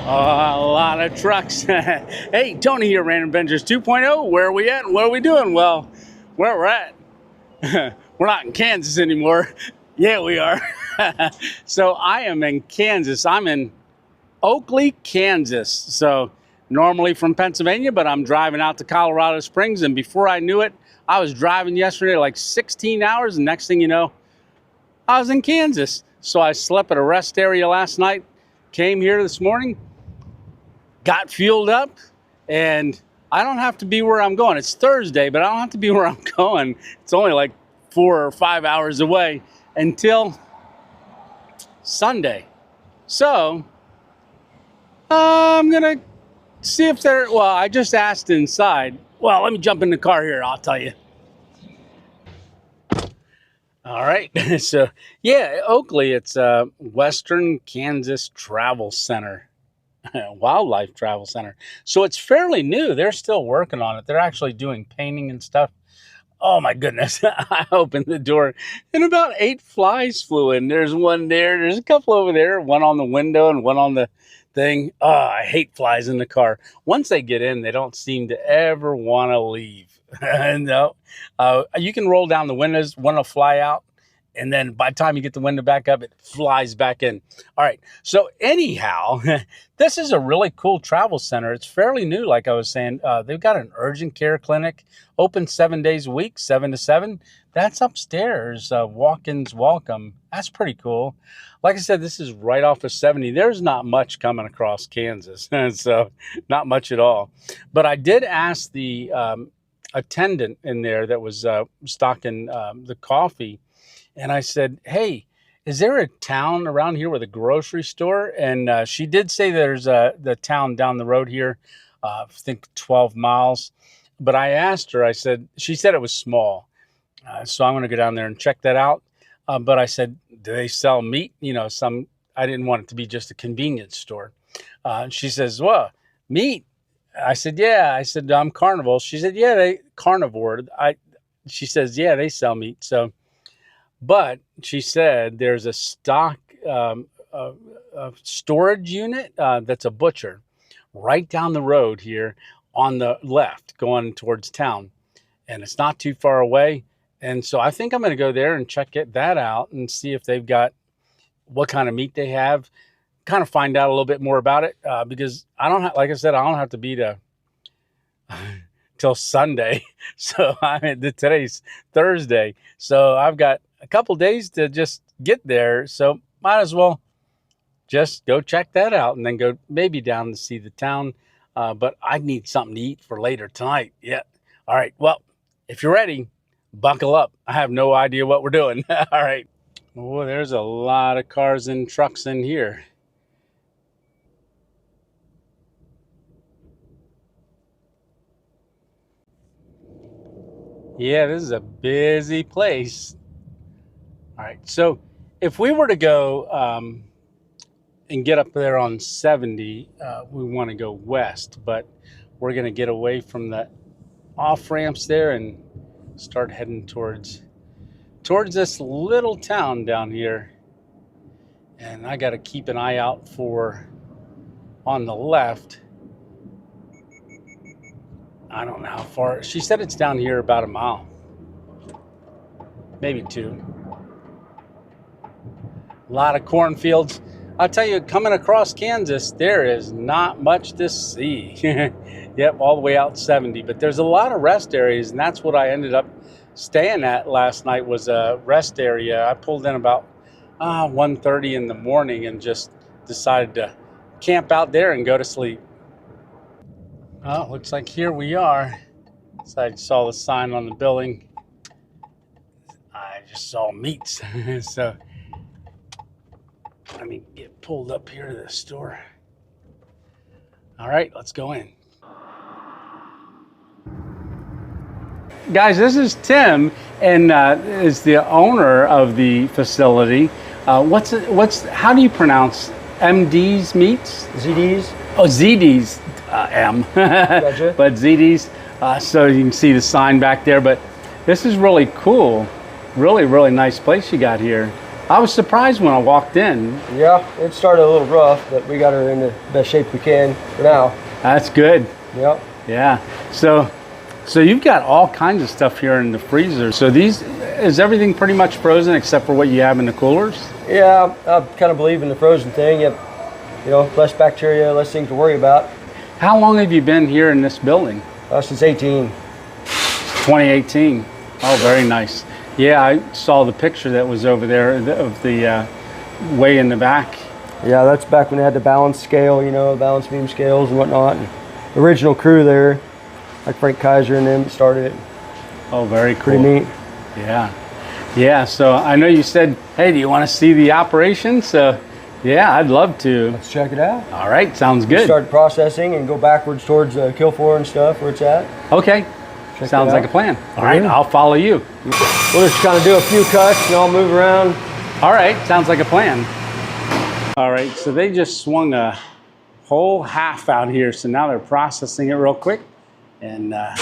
A lot of trucks. Hey, Tony here, Random Adventures 2.0. Where are we at and what are we doing? Well, where we're at, we're not in Kansas anymore. Yeah, we are. So I am in Kansas. I'm in Oakley, Kansas. So normally from Pennsylvania, but I'm driving out to Colorado Springs. And before I knew it, I was driving yesterday like 16 hours. And next thing you know, I was in Kansas. So I slept at a rest area last night, came here this morning, got fueled up, and I don't have to be where I'm going. It's Thursday, but I don't have to be where I'm going. It's only like 4 or 5 hours away until Sunday. So I'm gonna see if they're, well, I just asked inside. Well, let me jump in the car here, I'll tell you. All right, so yeah, Oakley, it's a Western Kansas Travel Center, Wildlife Travel Center. So it's fairly new. They're still working on it. They're actually doing painting and stuff. Oh my goodness, I opened the door and about 8 flies flew in. There's one there, there's a couple over there, one on the window and one on the thing. Oh, I hate flies in the car. Once they get in, they don't seem to ever want to leave. No, you can roll down the windows, one will fly out, and then by the time you get the window back up, it flies back in. All right, so anyhow, this is a really cool travel center. It's fairly new, like I was saying. They've got an urgent care clinic, open 7 days a week, 7 to 7. That's upstairs, walk-ins welcome. That's pretty cool. Like I said, this is right off of 70. There's not much coming across Kansas, so not much at all. But I did ask the attendant in there that was stocking the coffee, and I said, hey, is there a town around here with a grocery store? And she did say there's the town down the road here, I think 12 miles. But I asked her, I said, she said it was small. So I'm going to go down there and check that out. But I said, do they sell meat? You know, I didn't want it to be just a convenience store. She says, well, meat. I said, yeah. I said, I'm carnivore. She said, yeah, they carnivore. She says, yeah, they sell meat. So, but she said there's a stock storage unit that's a butcher right down the road here on the left going towards town. And it's not too far away. And so I think I'm going to go there and check that out and see if they've got what kind of meat they have. Kind of find out a little bit more about it because I don't have, like I said, I don't have to be till Sunday. So today's Thursday. So I've got a couple days to just get there. So might as well just go check that out and then go maybe down to see the town. But I need something to eat for later tonight. Yeah. All right. Well, if you're ready, buckle up. I have no idea what we're doing. All right. Oh, there's a lot of cars and trucks in here. Yeah, this is a busy place. All right, so if we were to go and get up there on 70, we want to go west, but we're going to get away from the off ramps there and start heading towards this little town down here. And I got to keep an eye out for on the left. I don't know how far. She said it's down here about a mile, maybe 2. A lot of cornfields. I'll tell you, coming across Kansas, there is not much to see. Yep, all the way out 70. But there's a lot of rest areas, and that's what I ended up staying at last night was a rest area. I pulled in about 1:30 in the morning and just decided to camp out there and go to sleep. Oh, looks like here we are. So I saw the sign on the building. I just saw meats. So let me get pulled up here to the store. All right, let's go in. Guys, this is Tim, and is the owner of the facility. How do you pronounce MD's Meats? ZD's. Oh, ZD's M. Gotcha. But ZD's. So you can see the sign back there. But this is really cool. Really, really nice place you got here. I was surprised when I walked in. Yeah, it started a little rough, but we got her in the best shape we can for now. That's good. Yep. Yeah. So you've got all kinds of stuff here in the freezer. So is everything pretty much frozen except for what you have in the coolers? Yeah, I kind of believe in the frozen thing. You know, less bacteria, less things to worry about. How long have you been here in this building? Since 18. 2018. Oh, very nice. Yeah, I saw the picture that was over there of the way in the back. Yeah, that's back when they had the balance scale, you know, balance beam scales and whatnot. And the original crew there, like Frank Kaiser and them, started it. Oh, very cool. Pretty neat. Yeah. Yeah, so I know you said, hey, do you want to see the operation? So, yeah, I'd love to. Let's check it out. All right, sounds good. Start processing and go backwards towards kill floor and stuff where it's at. Okay. Sounds like a plan. All right, I'll follow you. We'll just kind of do a few cuts and I'll move around. All right, sounds like a plan. All right, so they just swung a whole half out here, so now they're processing it real quick. And yeah.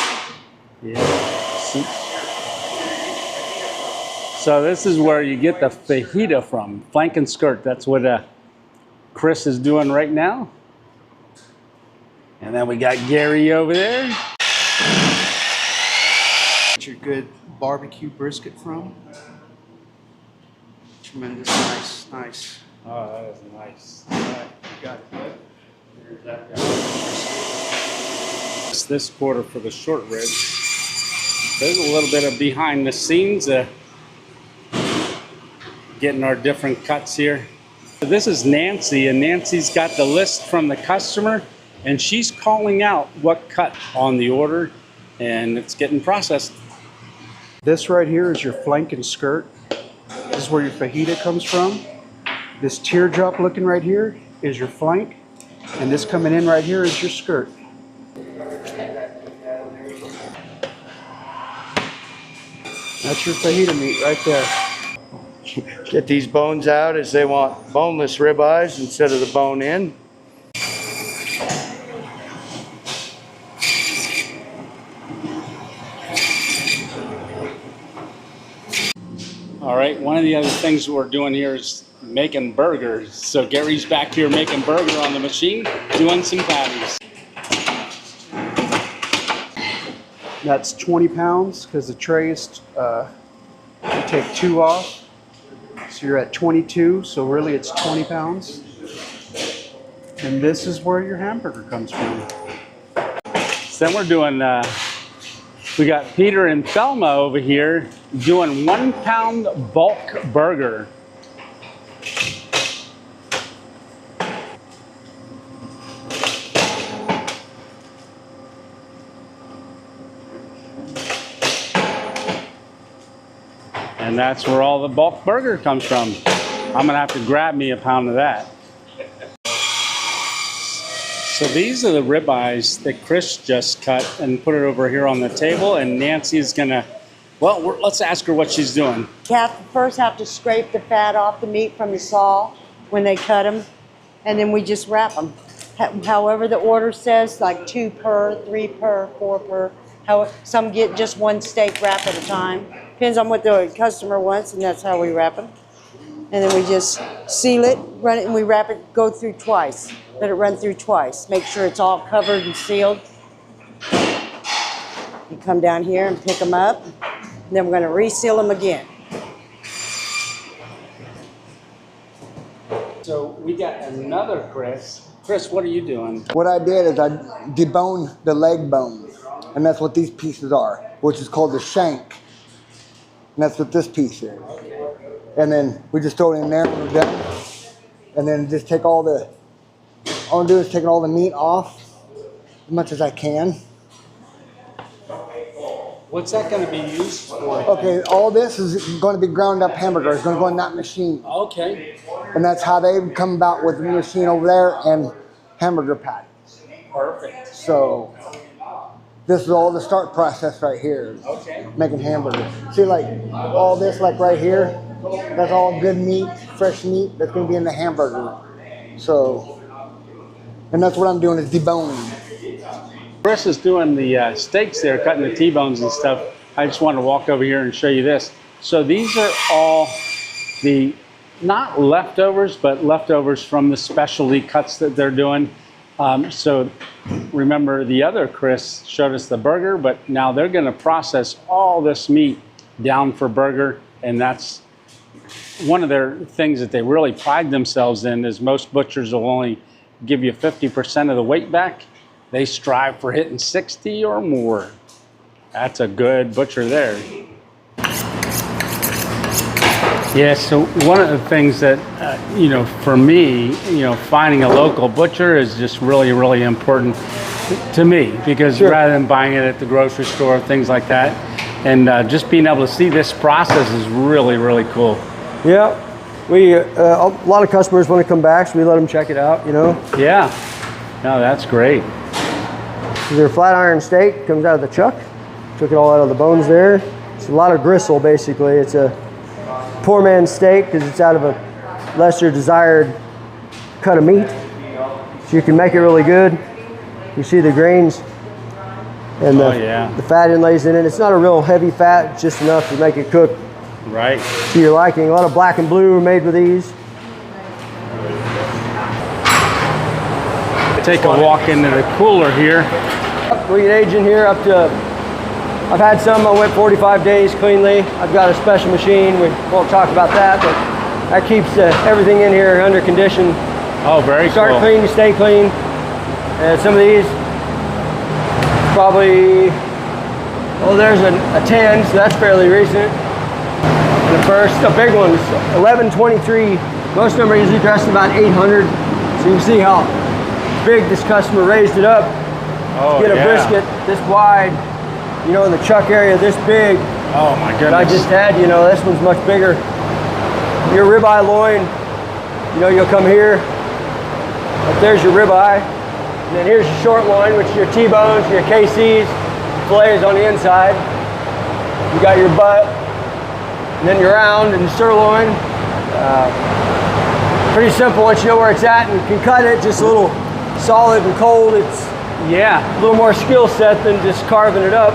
So this is where you get the fajita from, flank and skirt. That's what Chris is doing right now. And then we got Gary over there. Your good barbecue brisket from. Tremendous, nice. Oh, that is nice. All right, you got it. There's that guy. It's this quarter for the short ribs. There's a little bit of behind the scenes, getting our different cuts here. This is Nancy, and Nancy's got the list from the customer, and she's calling out what cut on the order, and it's getting processed. This right here is your flank and skirt. This is where your fajita comes from. This teardrop looking right here is your flank. And this coming in right here is your skirt. That's your fajita meat right there. Get these bones out as they want boneless ribeyes instead of the bone in. All right, one of the other things we're doing here is making burgers. So Gary's back here making burger on the machine, doing some patties. That's 20 pounds because the tray is, you take 2 off. So you're at 22, so really it's 20 pounds. And this is where your hamburger comes from. So then we're doing, we got Peter and Thelma over here doing 1 pound bulk burger. And that's where all the bulk burger comes from. I'm gonna have to grab me a pound of that. So these are the ribeyes that Chris just cut and put it over here on the table, and Nancy's gonna, well, let's ask her what she's doing. You first have to scrape the fat off the meat from the saw when they cut them, and then we just wrap them. However the order says, like 2 per, 3 per, 4 per. Some get just 1 steak wrap at a time. Depends on what the customer wants, and that's how we wrap them. And then we just seal it, run it, and we wrap it, go through twice. Let it run through twice. Make sure it's all covered and sealed. You come down here and pick them up. And then we're going to reseal them again. So we got another Chris. Chris, what are you doing? What I did is I deboned the leg bones, and that's what these pieces are, which is called the shank. And that's what this piece is. And then we just throw it in there when we're done. And then just take all I'm gonna do is take all the meat off as much as I can. What's that going to be used for? Okay, all this is going to be ground up hamburger. It's going to go in that machine. Okay. And that's how they come about with the machine over there and hamburger patties. Perfect. So this is all the start process right here. Okay. Making hamburgers. See, like all this, like right here, that's all good meat, fresh meat that's going to be in the hamburger. So, and that's what I'm doing is deboning. Chris is doing the steaks there, cutting the T-bones and stuff. I just wanted to walk over here and show you this. So these are all the not leftovers, but leftovers from the specialty cuts that they're doing. So remember, the other Chris showed us the burger, but now they're going to process all this meat down for burger, and that's one of their things that they really pride themselves in. Is most butchers will only give you 50% of the weight back. They strive for hitting 60 or more. That's a good butcher there. Yeah, so one of the things that, you know, for me, you know, finding a local butcher is just really, really important to me, because rather than buying it at the grocery store, things like that, and just being able to see this process is really, really cool. Yeah, we a lot of customers want to come back, so we let them check it out, you know. Yeah, no, that's great. Their flat iron steak comes out of the chuck. Took it all out of the bones there. It's a lot of gristle, basically. It's a poor man's steak because it's out of a lesser desired cut of meat. So you can make it really good. You see the grains and the fat inlays in it. It's not a real heavy fat, it's just enough to make it cook right to your liking. A lot of black and blue are made with these. Take a walk into the cooler here. We can age in here up to, I've had some, I went 45 days cleanly. I've got a special machine, we won't talk about that, but that keeps everything in here under condition. Oh, very Start cool. clean, you stay clean. And some of these, probably, well, there's a 10, so that's fairly recent. And the first, the big ones, 1123. Most of them are usually dressed about 800. So you can see how big this customer raised it up. Oh, get a brisket this wide, you know, in the chuck area this big. Oh my goodness. I just had, you know, this one's much bigger. Your ribeye loin, you know, you'll come here. But there's your ribeye. And then here's your short loin, which is your T-bones, your KCs, fillets on the inside. You got your butt, and then your round and sirloin. Pretty simple once you know where it's at and you can cut it. Just a little solid and cold. It's a little more skill set than just carving it up.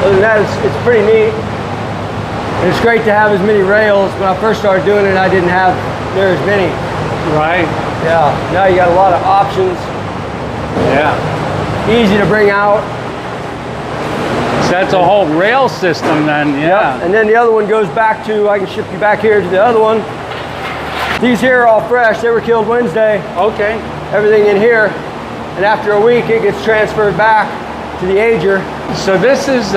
Other than that, it's pretty neat. And it's great to have as many rails. When I first started doing it, I didn't have near as many. Right. Yeah, now you got a lot of options. Yeah. Easy to bring out. So that's a whole rail system then, yeah. Yep. And then the other one goes back to, I can ship you back here to the other one. These here are all fresh. They were killed Wednesday. Okay. Everything in here. And after a week, it gets transferred back to the ager. So this is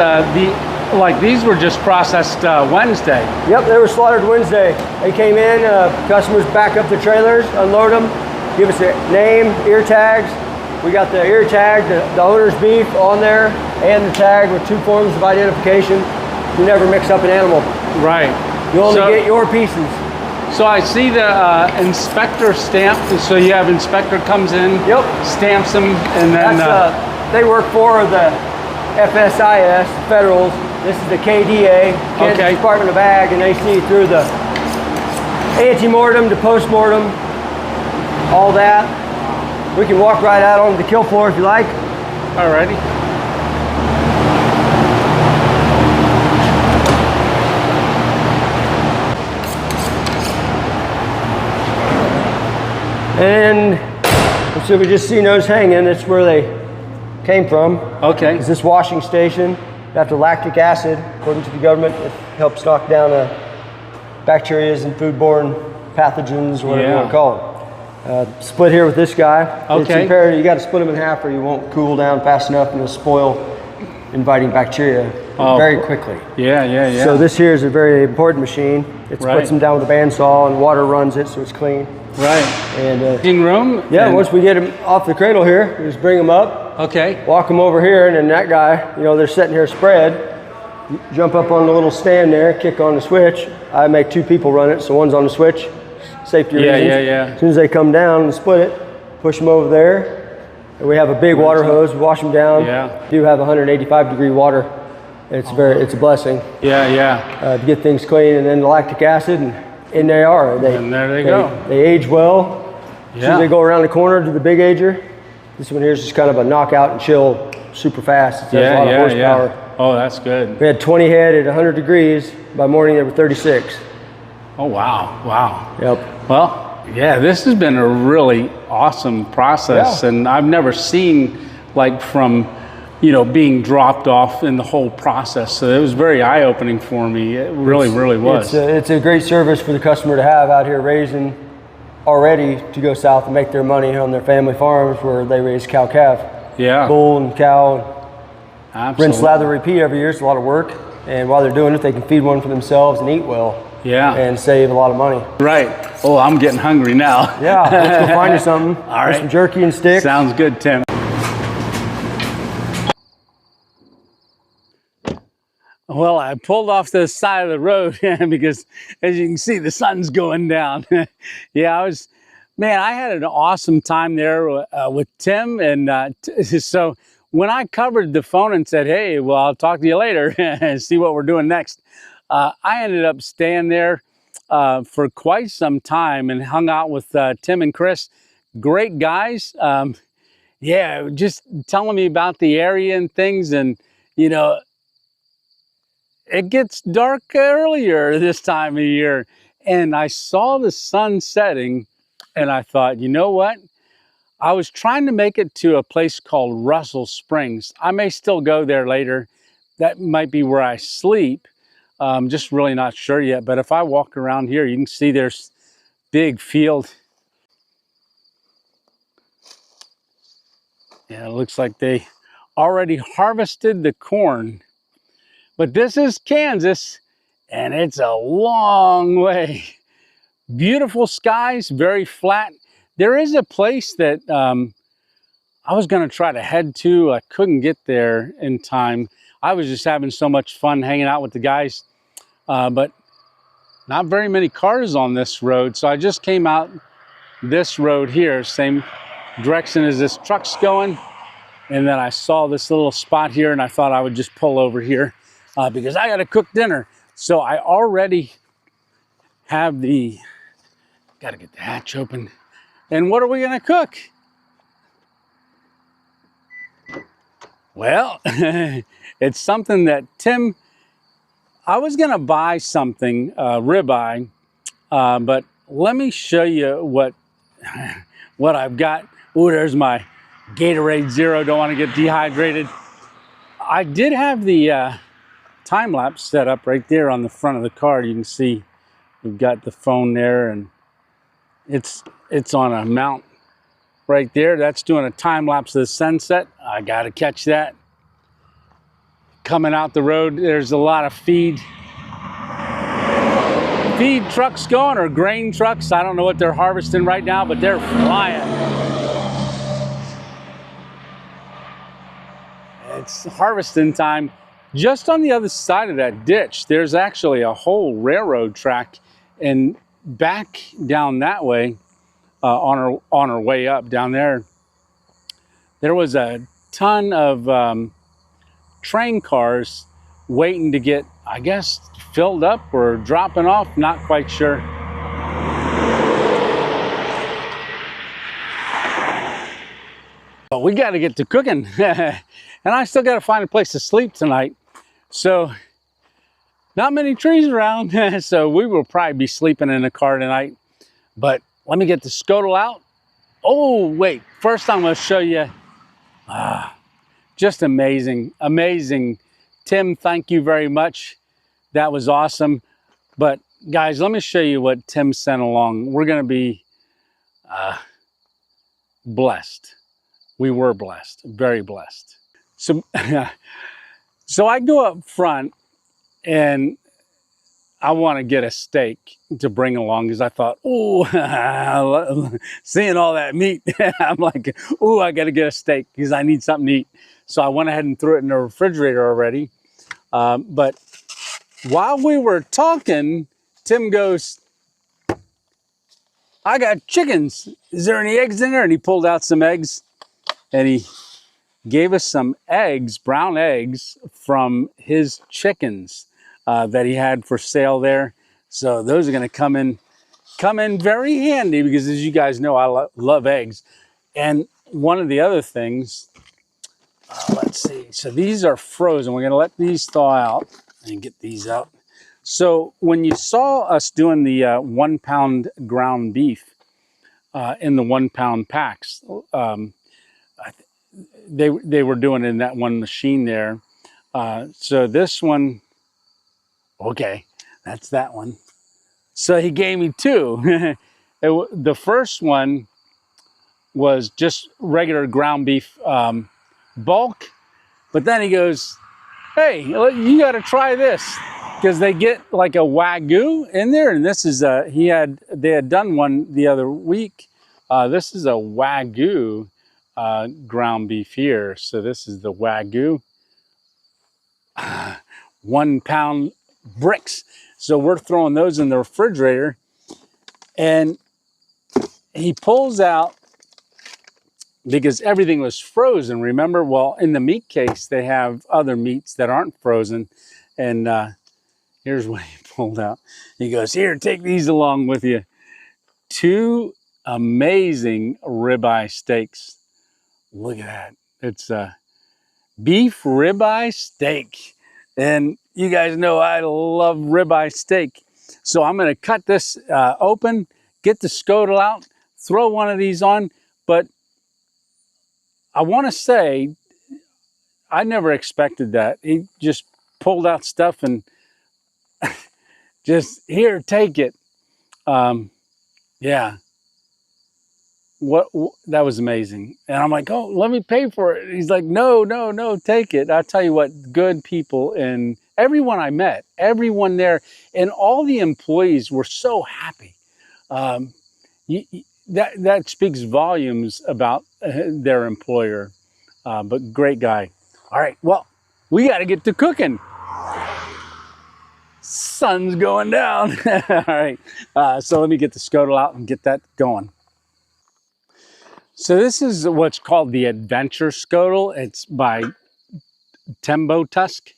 like these were just processed Wednesday. Yep, they were slaughtered Wednesday. They came in, customers back up the trailers, unload them, give us a name, ear tags. We got the ear tag, the owner's beef on there, and the tag with 2 forms of identification. You never mix up an animal. Right. You only get your pieces. So I see the inspector stamp. So you have inspector comes in, stamps them, and then they work for the FSIS, federals. This is the KDA, Kansas Department of Ag, and they see through the ante-mortem to post-mortem, all that. We can walk right out onto the kill floor if you like. Alrighty. And so we just see those hanging. That's where they came from. Okay. Is this washing station? After lactic acid, according to the government, it helps knock down bacteria and foodborne pathogens, whatever you want to call it. Split here with this guy. It's imperative. You got to split them in half or you won't cool down fast enough and you'll spoil inviting bacteria very quickly. Yeah. So this here is a very important machine. It splits them down with a bandsaw and water runs it so it's clean. Right. And room? Yeah, once we get them off the cradle here, we just bring them up. Okay. Walk them over here, and then that guy, you know, they're sitting here spread. Jump up on the little stand there, kick on the switch. I make 2 people run it, so one's on the switch, safety reasons. As soon as they come down and split it, push them over there. And we have a big water hose, wash them down. We do have 185-degree water. It's a blessing. To get things clean, and then the lactic acid, and they are. And there they go. They age well. As soon as they go around the corner to the big ager. This one here is just kind of a knockout and chill, super fast. It has a lot of horsepower. Oh, that's good. We had 20 head at 100 degrees. By morning, there were 36. Oh, wow. Wow. Yep. Well, yeah, this has been a really awesome process. Yeah. And I've never seen like from, you know, being dropped off in the whole process. So it was very eye-opening for me. It really, really was. It's a great service for the customer to have out here raising already to go south and make their money on their family farms where they raise cow calf. Yeah. Bull and cow. Absolutely. Rinse, lather, repeat every year. It's a lot of work. And while they're doing it, they can feed one for themselves and eat well. Yeah. And save a lot of money. Right. Oh, I'm getting hungry now. Yeah, let's go find you something. All right. There's some jerky and sticks. Sounds good, Tim. Well, I pulled off the side of the road because, as you can see, the sun's going down. Yeah, I had an awesome time there with Tim. And so when I covered the phone and said, hey, well, I'll talk to you later and see what we're doing next, I ended up staying there for quite some time and hung out with Tim and Chris. Great guys. Yeah, just telling me about the area and things. And, you know, it gets dark earlier this time of year. And I saw the sun setting and I thought, you know what? I was trying to make it to a place called Russell Springs. I may still go there later. That might be where I sleep. Just really not sure yet. But if I walk around here, you can see there's big field. Yeah, it looks like they already harvested the corn. But this is Kansas, and it's a long way. Beautiful skies, very flat. There is a place that I was going to try to head to. I couldn't get there in time. I was just having so much fun hanging out with the guys, but not very many cars on this road. So I just came out this road here, same direction as this truck's going. And then I saw this little spot here and I thought I would just pull over here because I got to cook dinner. So I already have got to get the hatch open. And what are we going to cook? Well, it's something that Tim, I was going to buy something, ribeye, but let me show you what I've got. Oh, there's my Gatorade Zero. Don't want to get dehydrated. I did have the time lapse set up right there on the front of the car. You can see we've got the phone there, and it's on a mount right there. That's doing a time lapse of the sunset. I got to catch that. Coming out the road, there's a lot of feed trucks going, or grain trucks. I don't know what they're harvesting right now, but they're flying. It's harvesting time. Just on the other side of that ditch, there's actually a whole railroad track, and back down that way, on our way up down there was a ton of train cars waiting to get, I guess, filled up or dropping off, not quite sure. But we got to get to cooking. And I still got to find a place to sleep tonight. So, not many trees around. So we will probably be sleeping in the car tonight. But let me get the scuttle out. Oh, wait. First, I'm going to show you. Just amazing. Amazing. Tim, thank you very much. That was awesome. But, guys, let me show you what Tim sent along. We're going to be blessed. We were blessed. Very blessed. So I go up front and I want to get a steak to bring along because I thought, oh, seeing all that meat, I'm like, oh, I got to get a steak because I need something to eat. So I went ahead and threw it in the refrigerator already. But while we were talking, Tim goes, I got chickens. Is there any eggs in there? And he pulled out some eggs and he gave us some eggs, brown eggs, from his chickens that he had for sale there. So those are going to come in very handy because, as you guys know, I love eggs. And one of the other things, let's see. So these are frozen. We're going to let these thaw out and get these out. So when you saw us doing the 1 pound ground beef in the 1 pound packs, they were doing it in that one machine there. So this one, okay, that's that one. So he gave me two. The first one was just regular ground beef bulk, but then he goes, hey, you got to try this, because they get like a Wagyu in there, and this is they had done one the other week. This is a Wagyu ground beef here. So this is the Wagyu 1 pound bricks. So we're throwing those in the refrigerator, and he pulls out, because everything was frozen, remember? Well, in the meat case, they have other meats that aren't frozen. And here's what he pulled out. He goes, here, take these along with you. 2 amazing ribeye steaks. Look at that. It's beef ribeye steak. And you guys know I love ribeye steak. So I'm going to cut this open, get the scrotal out, throw one of these on. But I want to say, I never expected that. He just pulled out stuff and just, here, take it. Yeah. That was amazing. And I'm like, oh, let me pay for it. He's like, no, take it. I'll tell you what, good people, and everyone I met, everyone there, and all the employees were so happy. That speaks volumes about their employer, but great guy. All right, well, we got to get to cooking. Sun's going down. All right, so let me get the scrotal out and get that going. So this is what's called the Adventure Scrotal. It's by Tembo Tusk,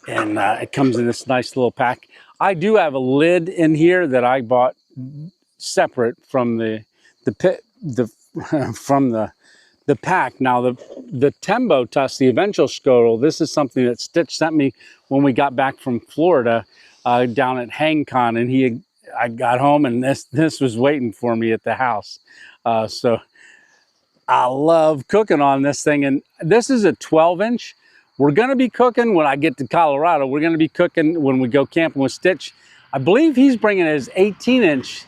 and it comes in this nice little pack. I do have a lid in here that I bought separate from the pack. Now the Tembo Tusk, the Adventure Scrotal, this is something that Stitch sent me when we got back from Florida down at HangCon, and I got home and this was waiting for me at the house. So I love cooking on this thing, and this is a 12-inch. We're going to be cooking when I get to Colorado. We're going to be cooking when we go camping with Stitch. I believe he's bringing his 18-inch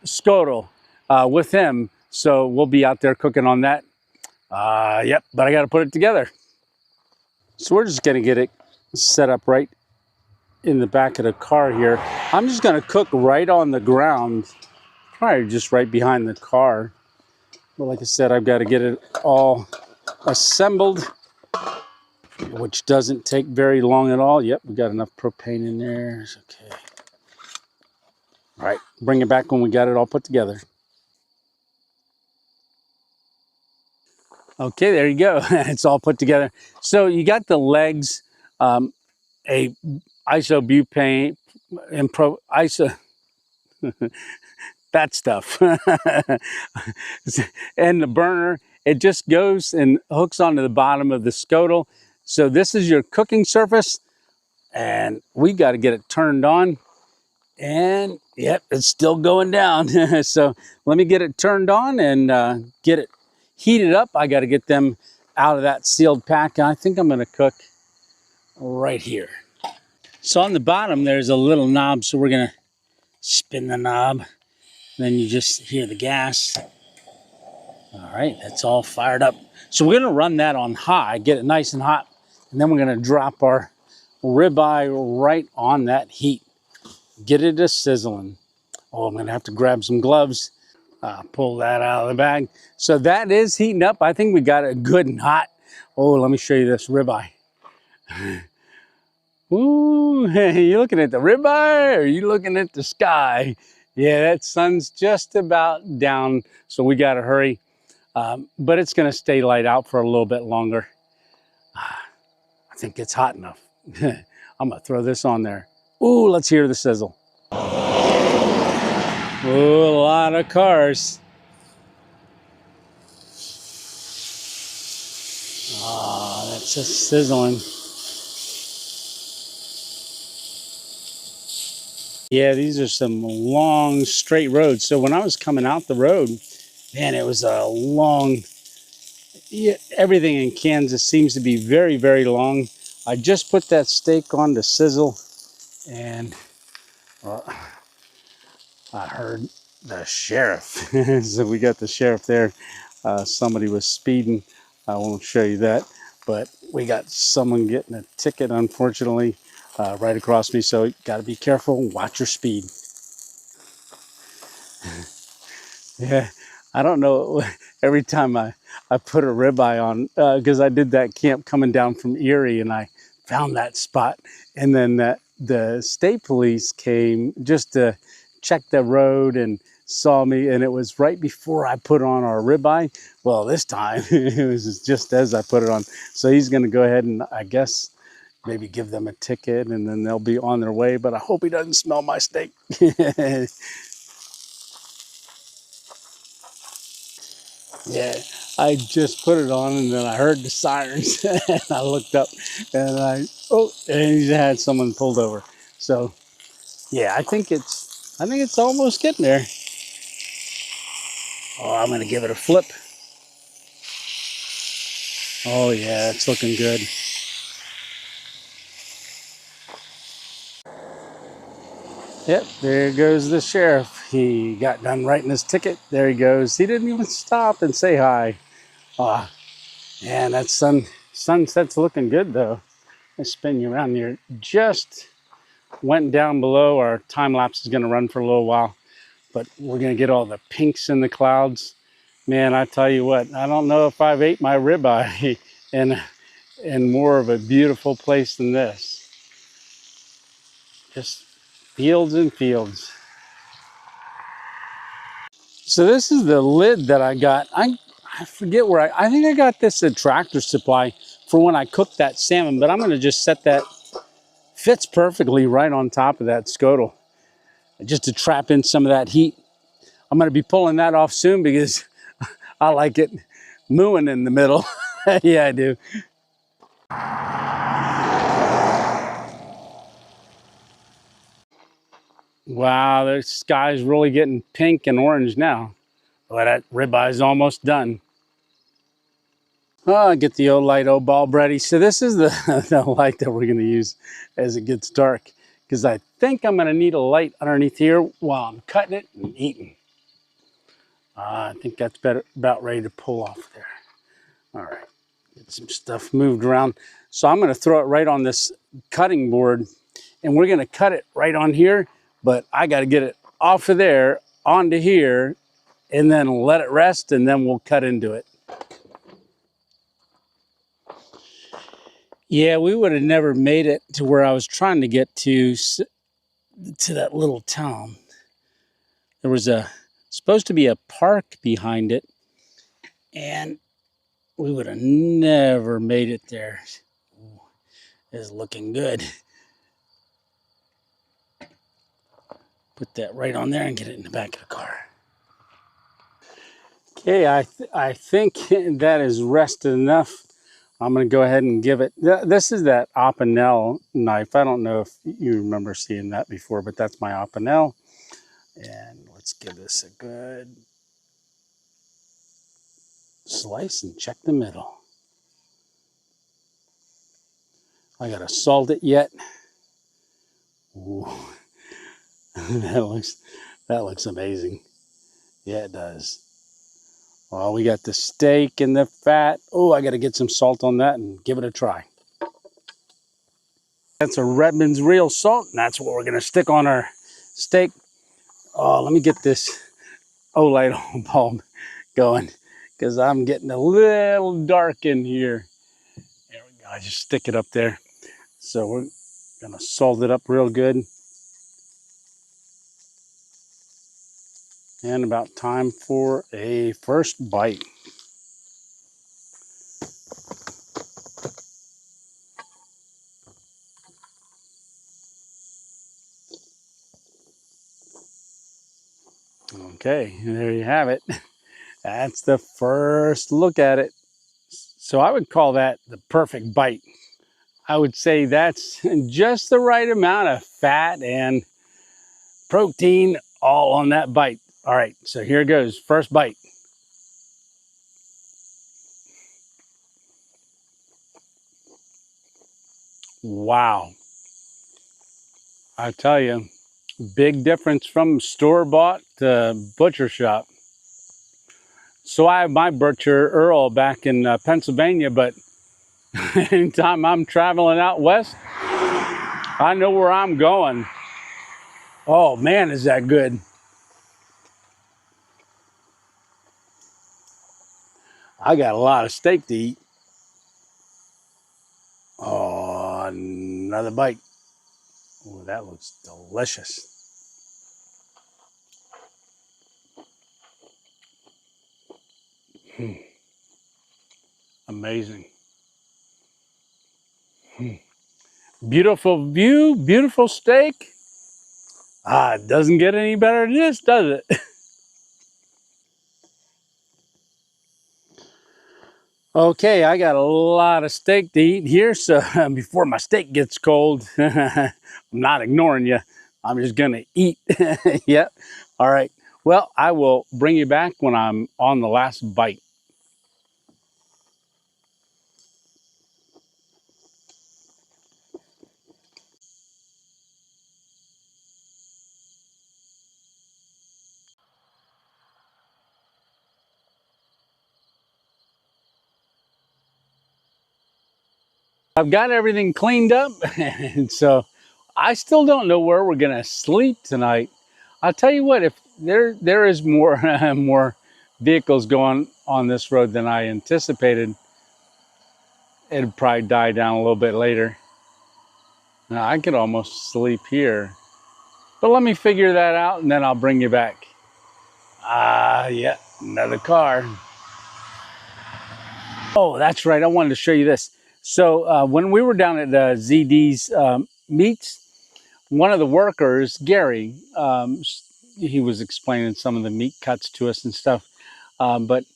scrotal with him, so we'll be out there cooking on that. Yep, but I got to put it together. So we're just going to get it set up right in the back of the car here. I'm just going to cook right on the ground, probably just right behind the car. But like I said, I've got to get it all assembled, which doesn't take very long at all. Yep, we got enough propane in there. Okay. All right, bring it back when we got it all put together. Okay, there you go. It's all put together. So you got the legs, a isobutane, that stuff. And the burner, it just goes and hooks onto the bottom of the scrotal. So this is your cooking surface, and we got to get it turned on. And yep, it's still going down. So let me get it turned on and get it heated up. I got to get them out of that sealed pack. And I think I'm going to cook right here. So on the bottom, there's a little knob. So we're going to spin the knob. Then you just hear the gas. All right, that's all fired up. So we're gonna run that on high, get it nice and hot, and then we're gonna drop our ribeye right on that heat. Get it a sizzling. Oh, I'm gonna have to grab some gloves. Pull that out of the bag. So that is heating up. I think we got it good and hot. Oh, let me show you this ribeye. Ooh, you looking at the ribeye or are you looking at the sky? Yeah, that sun's just about down, so we got to hurry. But it's going to stay light out for a little bit longer. I think it's hot enough. I'm going to throw this on there. Ooh, let's hear the sizzle. Ooh, a lot of cars. Oh, that's just sizzling. Yeah, these are some long straight roads. So when I was coming out the road, man, it was a long, yeah, everything in Kansas seems to be very, very long. I just put that steak on to sizzle, and I heard the sheriff. So we got the sheriff there. Somebody was speeding. I won't show you that, but we got someone getting a ticket, unfortunately, right across me. So you got to be careful. Watch your speed. Yeah, I don't know. Every time I put a ribeye on, because I did that camp coming down from Erie, and I found that spot, and then the state police came just to check the road and saw me, and it was right before I put on our ribeye. Well, this time it was just as I put it on. So he's going to go ahead and, I guess, maybe give them a ticket, and then they'll be on their way. But I hope he doesn't smell my steak. Yeah, I just put it on, and then I heard the sirens, and I looked up, and and he had someone pulled over. So yeah, I think it's almost getting there. Oh, I'm gonna give it a flip. Oh yeah, it's looking good. Yep, there goes the sheriff. He got done writing his ticket. There he goes. He didn't even stop and say hi. Ah, man, that sunset's looking good though. I spin you around here. Just went down below. Our time lapse is going to run for a little while, but we're going to get all the pinks in the clouds. Man, I tell you what, I don't know if I've ate my ribeye in more of a beautiful place than this. Just fields and fields. So this is the lid that I got. I forget where I think I got this at Tractor Supply for when I cooked that salmon, but I'm going to just set that, fits perfectly right on top of that scuttle, just to trap in some of that heat. I'm going to be pulling that off soon because I like it mooing in the middle. Yeah, I do. Wow, the sky's really getting pink and orange now. Well, that ribeye's almost done. Oh, get the old light, old bulb ready. So this is the, the light that we're going to use as it gets dark, because I think I'm going to need a light underneath here while I'm cutting it and eating. I think that's about ready to pull off there. All right, get some stuff moved around. So I'm going to throw it right on this cutting board, and we're going to cut it right on here, but I got to get it off of there onto here and then let it rest, and then we'll cut into it. Yeah, we would have never made it to where I was trying to get to that little town. There was supposed to be a park behind it, and we would have never made it there. Ooh, it's looking good. Put that right on there and get it in the back of the car. Okay, I think that is rested enough. I'm going to go ahead and give it, this is that Opinel knife. I don't know if you remember seeing that before, but that's my Opinel. And let's give this a good slice and check the middle. I got to salt it yet. Ooh, that looks amazing. Yeah, it does. Well, we got the steak and the fat. Oh, I got to get some salt on that and give it a try. That's a Redmond's real salt, and that's what we're going to stick on our steak. Oh, let me get this light bulb going, because I'm getting a little dark in here. There we go. I just stick it up there. So we're going to salt it up real good. And about time for a first bite. Okay, there you have it. That's the first look at it. So I would call that the perfect bite. I would say that's just the right amount of fat and Protein all on that bite. All right, so here goes. First bite. Wow. I tell you, big difference from store-bought to butcher shop. So I have my butcher, Earl, back in Pennsylvania, but anytime I'm traveling out west, I know where I'm going. Oh man, is that good. I got a lot of steak to eat. Oh, another bite. Oh, that looks delicious. Amazing. Beautiful view, beautiful steak. Ah, it doesn't get any better than this, does it? Okay, I got a lot of steak to eat here, so before my steak gets cold, I'm not ignoring you. I'm just gonna eat. Yep. All right. Well, I will bring you back when I'm on the last bite. I've got everything cleaned up, and so I still don't know where we're gonna sleep tonight. I'll tell you what, if there is more more vehicles going on this road than I anticipated, it'd probably die down a little bit later. Now I could almost sleep here, but let me figure that out and then I'll bring you back. Yeah, another car. Oh, that's right. I wanted to show you this. So when we were down at ZD's meats, one of the workers, Gary, he was explaining some of the meat cuts to us and stuff. But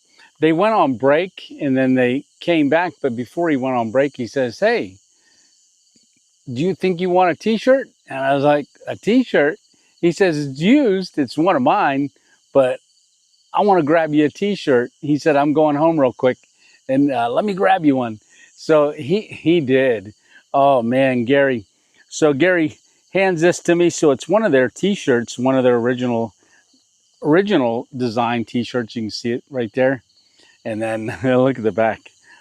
they went on break and then they came back. But before he went on break, he says, "Hey, do you think you want a t-shirt?" And I was like, "A t-shirt?" He says, "It's used. It's one of mine, but I want to grab you a t-shirt." He said, "I'm going home real quick and let me grab you one." So he did. Oh man, Gary. So Gary hands this to me. So it's one of their t-shirts, one of their original design t-shirts. You can see it right there. And then look at the back.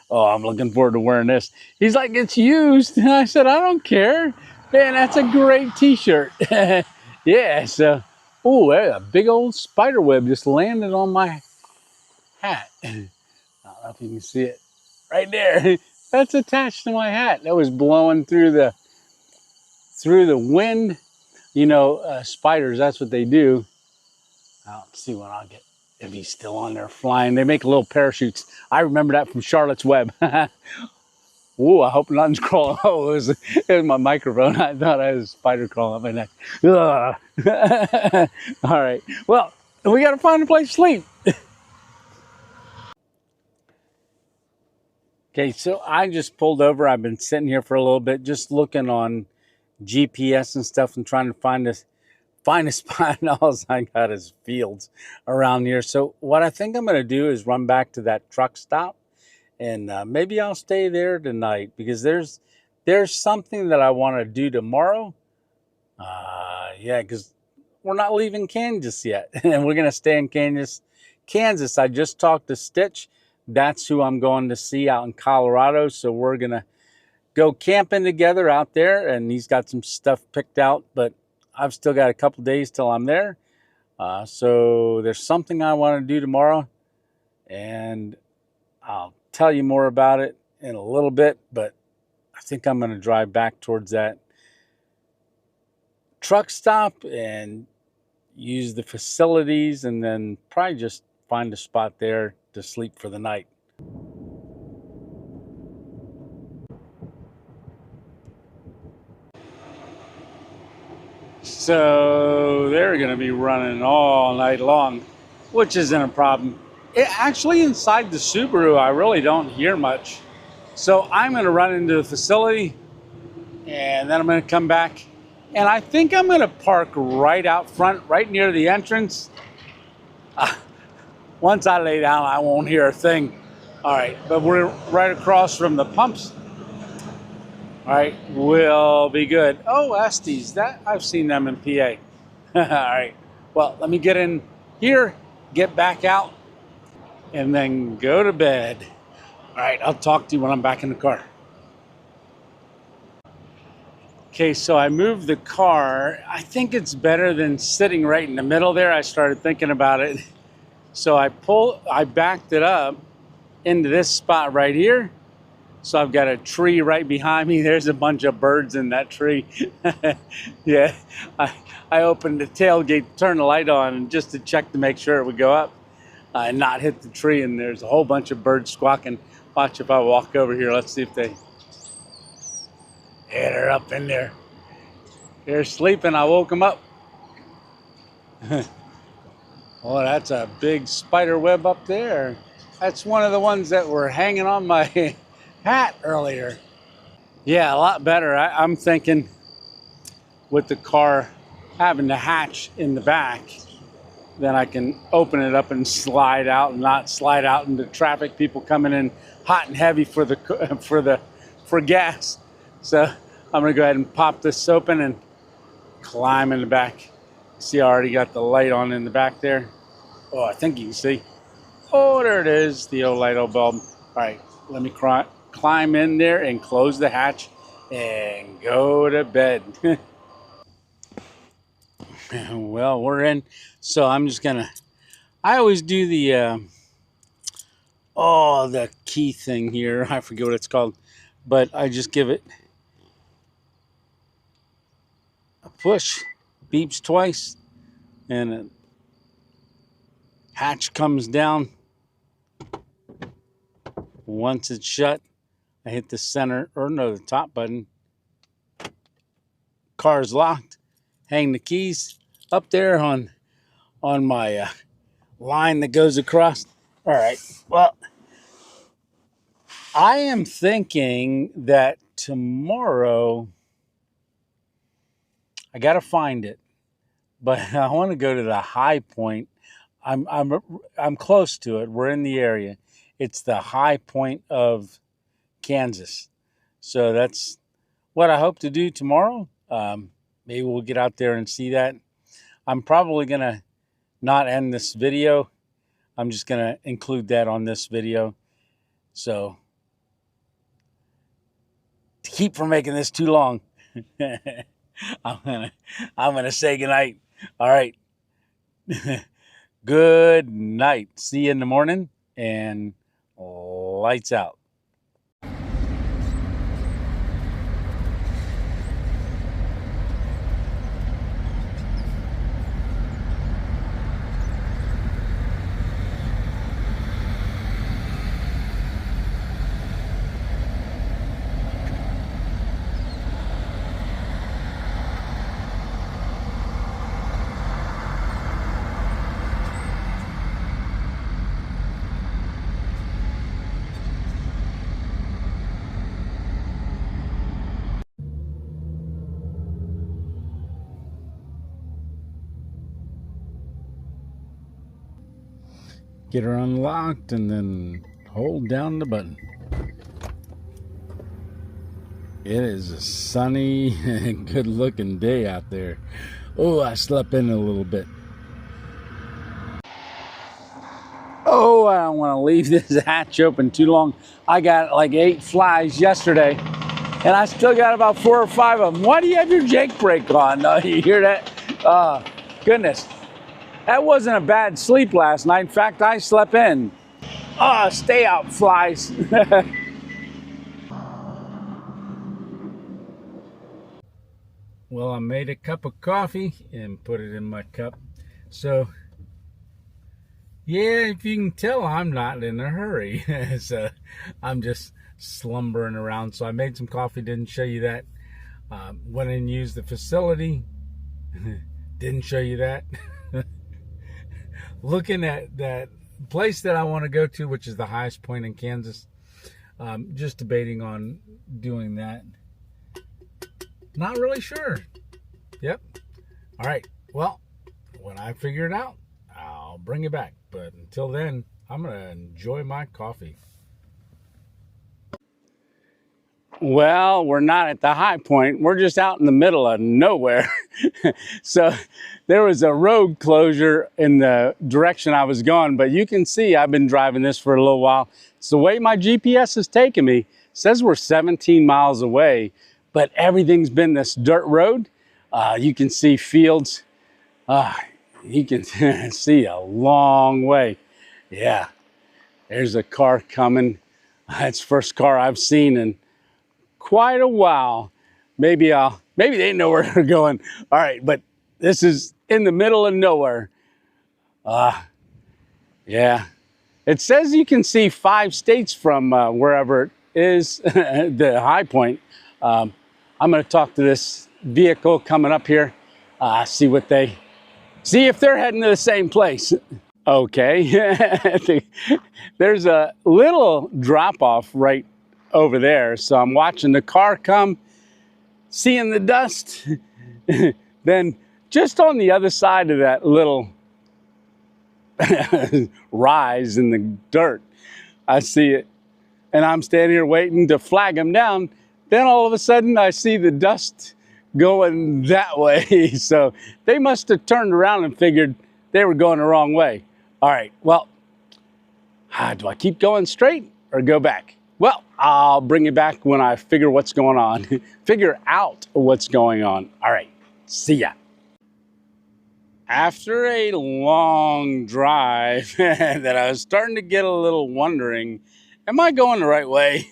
Oh, I'm looking forward to wearing this. He's like, "It's used." And I said, "I don't care. Man, that's a great t-shirt." Yeah, so, oh, a big old spider web just landed on my hat. I don't know if you can see it right there. That's attached to my hat. That was blowing through the wind. You know, spiders, that's what they do. I'll see when I'll get, if he's still on there flying. They make little parachutes. I remember that from Charlotte's Web. Ooh, I hope nothing's crawling. Oh, it was my microphone. I thought I had a spider crawling up my neck. All right. Well, we got to find a place to sleep. Okay, so I just pulled over. I've been sitting here for a little bit, just looking on GPS and stuff and trying to find a spot. And all I got is fields around here. So what I think I'm going to do is run back to that truck stop. And maybe I'll stay there tonight because there's something that I want to do tomorrow. Yeah, because we're not leaving Kansas yet. And we're going to stay in Kansas. I just talked to Stitch. That's who I'm going to see out in Colorado. So we're going to go camping together out there. And he's got some stuff picked out. But I've still got a couple days till I'm there. So there's something I want to do tomorrow. And I'll tell you more about it in a little bit, but I think I'm going to drive back towards that truck stop and use the facilities and then probably just find a spot there to sleep for the night. So they're going to be running all night long, which isn't a problem. Actually, inside the Subaru, I really don't hear much. So I'm going to run into the facility, and then I'm going to come back And I think I'm going to park right out front, right near the entrance. Once I lay down, I won't hear a thing. All right, but we're right across from the pumps. All right, we'll be good. Oh, Estes, that I've seen them in PA. All right, well, let me get in here, get back out, and then go to bed. All right, I'll talk to you when I'm back in the car. Okay, so I moved the car. I think it's better than sitting right in the middle there. I started thinking about it. So I backed it up into this spot right here. So I've got a tree right behind me. There's a bunch of birds in that tree. Yeah, I opened the tailgate, turned the light on just to check to make sure it would go up and not hit the tree. And there's a whole bunch of birds squawking. Watch if I walk over here. Let's see if they... Yeah, they're up in there. They're sleeping. I woke them up. Oh, that's a big spider web up there. That's one of the ones that were hanging on my hat earlier. Yeah, a lot better. I'm thinking with the car having the hatch in the back, then I can open it up and slide out and not slide out into traffic. People coming in hot and heavy for gas. So I'm gonna go ahead and pop this open and climb in the back. See, I already got the light on in the back there. Oh, I think you can see. Oh, there it is, the old light bulb. All right, let me climb in there and close the hatch and go to bed. Well, we're in. So I'm just gonna, I always do the, the key thing here. I forget what it's called, but I just give it a push, beeps twice, and a hatch comes down. Once it's shut, I hit the center, or no, the top button. Car's locked. Hang the keys up there on my line that goes across. All right, well, I am thinking that tomorrow, I got to find it, but I want to go to the high point. I'm close to it. We're in the area. It's the high point of Kansas. So that's what I hope to do tomorrow. Maybe we'll get out there and see that. I'm probably going to not end this video. I'm just going to include that on this video. So to keep from making this too long, I'm gonna say goodnight. All right. Good night. See you in the morning, and lights out. Get her unlocked and then hold down the button. It is a sunny and good looking day out there. Oh, I slept in a little bit. Oh, I don't want to leave this hatch open too long. I got like 8 flies yesterday, and I still got about 4 or 5 of them. Why do you have your Jake brake on? You hear that? Goodness. That wasn't a bad sleep last night. In fact, I slept in. Stay out, flies. Well, I made a cup of coffee and put it in my cup. So, yeah, if you can tell, I'm not in a hurry. So, I'm just slumbering around. So I made some coffee, didn't show you that. Went and used the facility. Didn't show you that. Looking at that place that I want to go to, which is the highest point in Kansas. Just debating on doing that. Not really sure. Yep. All right. Well, when I figure it out, I'll bring it back. But until then, I'm going to enjoy my coffee. Well, we're not at the high point. We're just out in the middle of nowhere. So there was a road closure in the direction I was going, but you can see I've been driving this for a little while. It's the way my GPS is taking me. It says we're 17 miles away, but everything's been this dirt road. You can see fields. You can see a long way. Yeah, there's a car coming. It's the first car I've seen in quite a while. Maybe they know where they're going. All right, but this is in the middle of nowhere. Yeah. It says you can see 5 states from wherever it is, the high point. I'm going to talk to this vehicle coming up here, see if they're heading to the same place. Okay. There's a little drop off right over there. So I'm watching the car come, seeing the dust. Then just on the other side of that little rise in the dirt, I see it. And I'm standing here waiting to flag them down. Then all of a sudden I see the dust going that way. So they must have turned around and figured they were going the wrong way. All right, well, do I keep going straight or go back? Well, I'll bring you back when I figure what's going on. Figure out what's going on. All right, see ya. After a long drive that I was starting to get a little wondering, am I going the right way?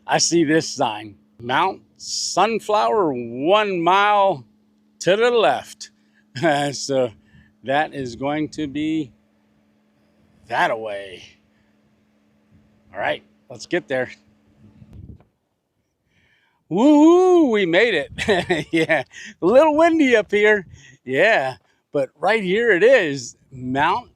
I see this sign, Mount Sunflower 1 mile to the left. So that is going to be that away. All right. Let's get there. Woo-hoo, we made it. Yeah, a little windy up here. Yeah, but right here it is, Mount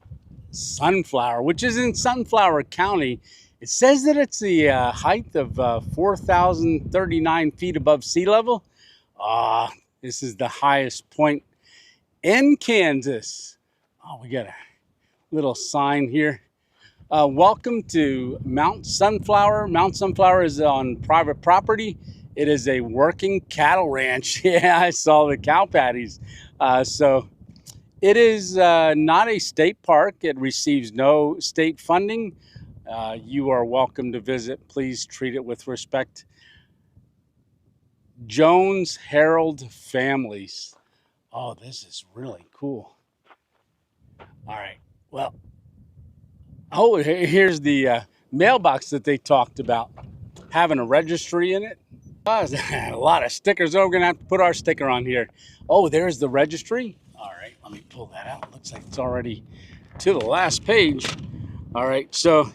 Sunflower, which is in Sunflower County. It says that it's the height of 4,039 feet above sea level. This is the highest point in Kansas. Oh, we got a little sign here. Welcome to Mount Sunflower. Mount Sunflower is on private property. It is a working cattle ranch. Yeah, I saw the cow patties. So it is not a state park. It receives no state funding. You are welcome to visit. Please treat it with respect. Jones Herald Families. Oh, this is really cool. All right, well, oh, here's the mailbox that they talked about, having a registry in it. A lot of stickers. Oh, we're going to have to put our sticker on here. Oh, there's the registry. All right, let me pull that out. Looks like it's already to the last page. All right, so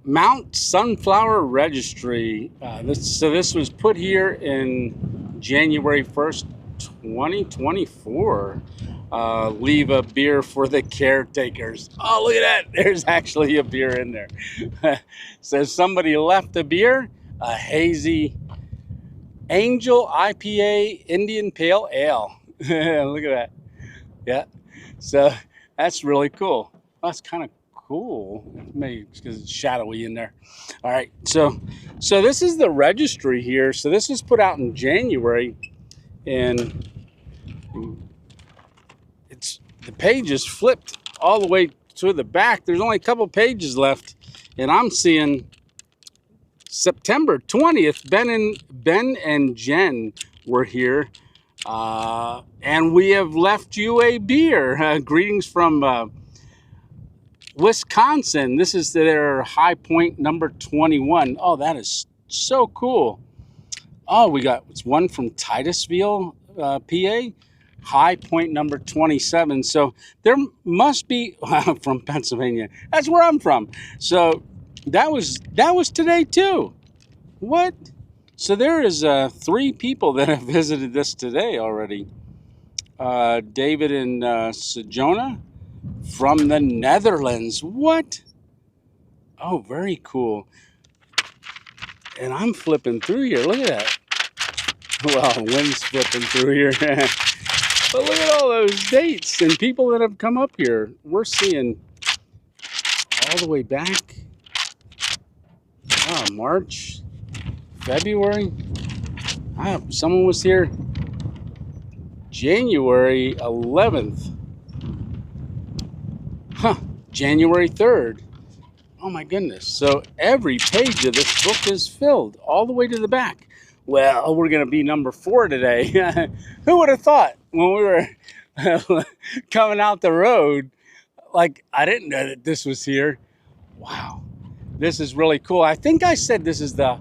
Mount Sunflower Registry. This was put here in January 1st, 2024. Leave a beer for the caretakers. Oh, look at that. There's actually a beer in there. Says somebody left a beer, a hazy Angel IPA Indian Pale Ale. Look at that. Yeah. So that's really cool. That's kind of cool. Maybe because it's shadowy in there. All right. So this is the registry here. So this was put out in January, and the page is flipped all the way to the back. There's only a couple pages left, and I'm seeing September 20th. Ben and Jen were here, and we have left you a beer. Greetings from Wisconsin. This is their high point number 21. Oh, that is so cool. Oh, it's one from Titusville, PA. High point number 27. So there must be from Pennsylvania. That's where I'm from. So that was today too. What? So there is 3 people that have visited this today already. David and Sejona from the Netherlands. What? Oh, very cool. And I'm flipping through here. Look at that. Well, the wind's flipping through here. But look at all those dates and people that have come up here. We're seeing all the way back. Oh, March, February. Someone was here January 11th. Huh, January 3rd. Oh my goodness. So every page of this book is filled all the way to the back. Well, we're going to be number 4 today. Who would have thought when we were coming out the road? Like, I didn't know that this was here. Wow. This is really cool. I think I said this is the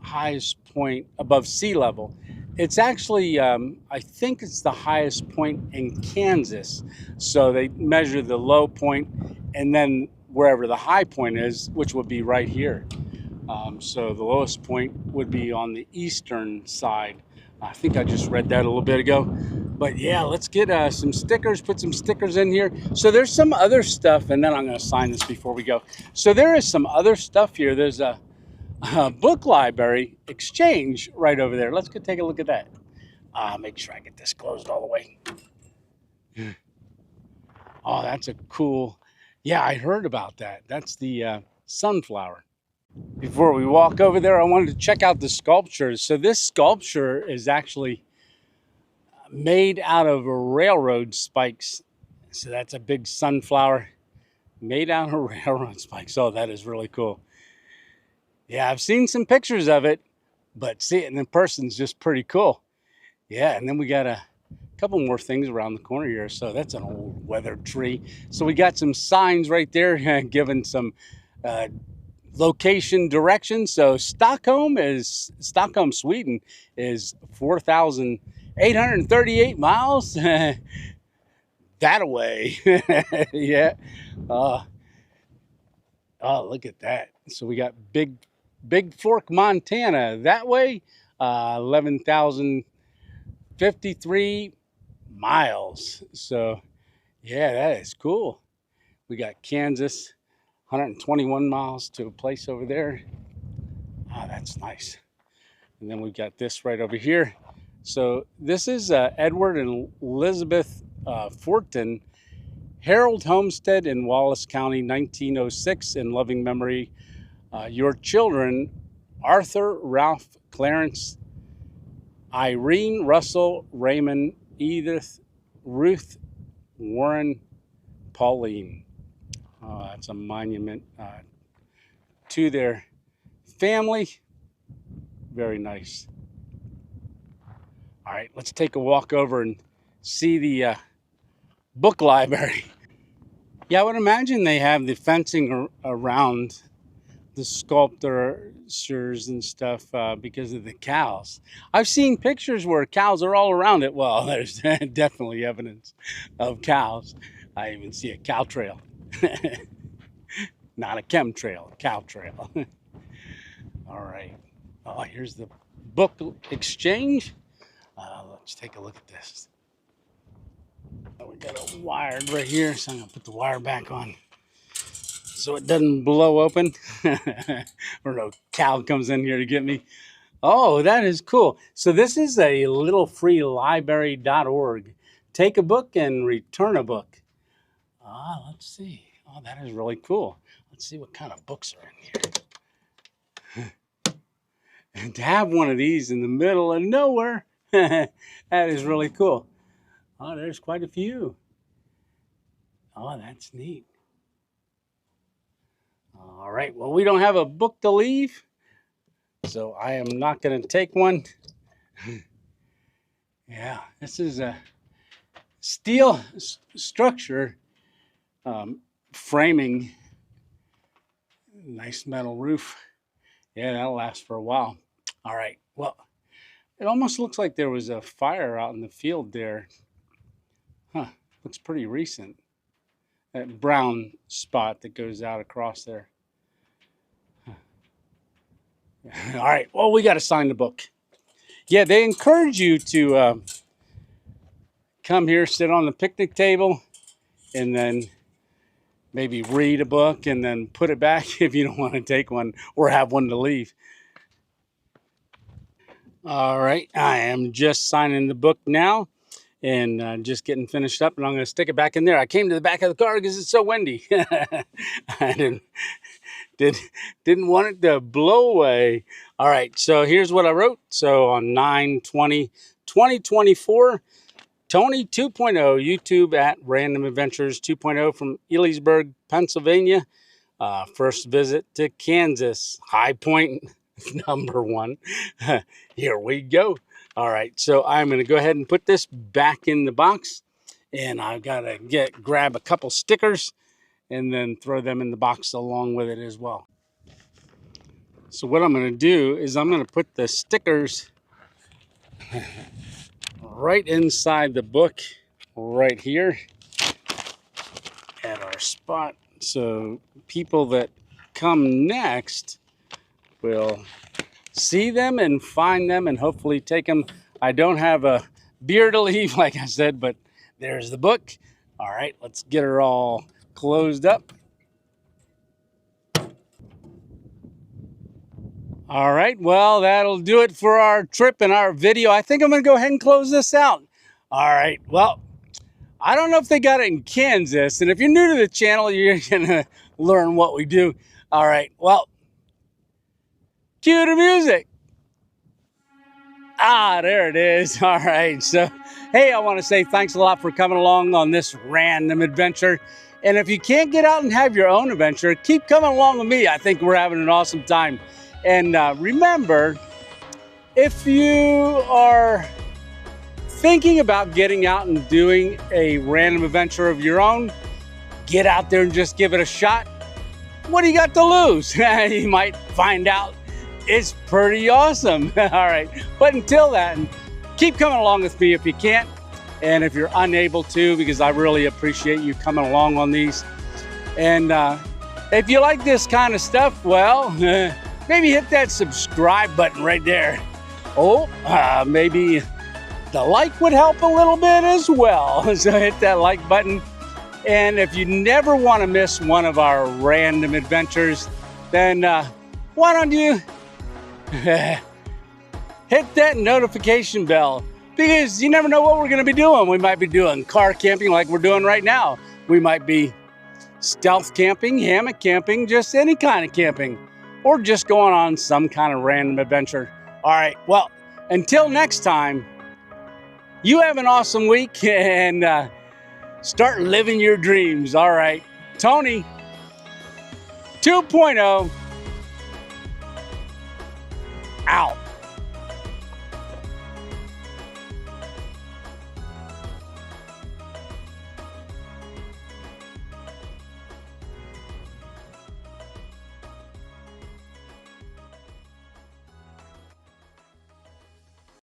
highest point above sea level. It's actually, I think it's the highest point in Kansas. So they measure the low point and then wherever the high point is, which would be right here. So the lowest point would be on the eastern side. I think I just read that a little bit ago. But yeah, let's get some stickers, put some stickers in here. So there's some other stuff, and then I'm going to sign this before we go. So there is some other stuff here. There's a book library exchange right over there. Let's go take a look at that. Make sure I get this closed all the way. Oh, that's a cool, yeah, I heard about that. That's the sunflower. Before we walk over there, I wanted to check out the sculptures. So this sculpture is actually made out of railroad spikes. So that's a big sunflower made out of railroad spikes. Oh, that is really cool. Yeah, I've seen some pictures of it, but seeing it in person is just pretty cool. Yeah, and then we got a couple more things around the corner here. So that's an old weathered tree. So we got some signs right there giving some location directions. So Stockholm, Sweden is 4,838 miles that away. Yeah. Oh, look at that. So we got Big Fork, Montana that way, 11,053 miles. So yeah, that is cool. We got Kansas, 121 miles to a place over there. That's nice. And then we've got this right over here. So this is Edward and Elizabeth Fortin, Harold Homestead in Wallace County, 1906, in loving memory. Your children, Arthur, Ralph, Clarence, Irene, Russell, Raymond, Edith, Ruth, Warren, Pauline. That's a monument to their family. Very nice. All right, let's take a walk over and see the book library. Yeah, I would imagine they have the fencing around the sculptures and stuff because of the cows. I've seen pictures where cows are all around it. Well, there's definitely evidence of cows. I even see a cow trail. Not a chemtrail, a cow trail. All right. Oh, here's the book exchange. Let's take a look at this. We got it wired right here, so I'm gonna put the wire back on so it doesn't blow open or no cow comes in here to get me. Oh, that is cool. So this is a littlefreelibrary.org. Take a book and return a book. Let's see. Oh, that is really cool. Let's see what kind of books are in here. And to have one of these in the middle of nowhere, that is really cool. Oh, there's quite a few. Oh, that's neat. All right, well, we don't have a book to leave, so I am not going to take one. Yeah, this is a steel structure, framing, nice metal roof. Yeah, that'll last for a while. All right, well, it almost looks like there was a fire out in the field there. Huh, looks pretty recent. That brown spot that goes out across there. Huh. All right, well, we got to sign the book. Yeah, they encourage you to come here, sit on the picnic table, and then maybe read a book and then put it back if you don't want to take one or have one to leave. All right, I am just signing the book now and just getting finished up, and I'm going to stick it back in there. I came to the back of the car because it's so windy. I didn't want it to blow away. All right, so here's what I wrote. So on 9/20/2024, Tony 2.0, YouTube at Random Adventures 2.0 from Ellisburg, Pennsylvania. First visit to Kansas, High Point number 1. Here we go. All right, so I'm going to go ahead and put this back in the box, and I've got to grab a couple stickers and then throw them in the box along with it as well. So what I'm going to do is I'm going to put the stickers right inside the book right here at our spot, so people that come next will see them and find them and hopefully take them. I don't have a beer to leave, like I said, but there's the book. All right, let's get her all closed up. All right, well, that'll do it for our trip and our video. I think I'm going to go ahead and close this out. All right, well, I don't know if they got it in Kansas, and if you're new to the channel, you're going to learn what we do. All right, well, cue the music. Ah, there it is. All right, so, hey, I want to say thanks a lot for coming along on this random adventure. And if you can't get out and have your own adventure, keep coming along with me. I think we're having an awesome time. And remember, if you are thinking about getting out and doing a random adventure of your own, get out there and just give it a shot. What do you got to lose? You might find out it's pretty awesome. All right, but until then, keep coming along with me if you can't, and if you're unable to, because I really appreciate you coming along on these. And if you like this kind of stuff, well, maybe hit that subscribe button right there. Oh, maybe the like would help a little bit as well. So hit that like button. And if you never want to miss one of our random adventures, then why don't you hit that notification bell? Because you never know what we're going to be doing. We might be doing car camping like we're doing right now. We might be stealth camping, hammock camping, just any kind of camping, or just going on some kind of random adventure. All right, well, until next time, you have an awesome week and start living your dreams. All right, Tony 2.0 out.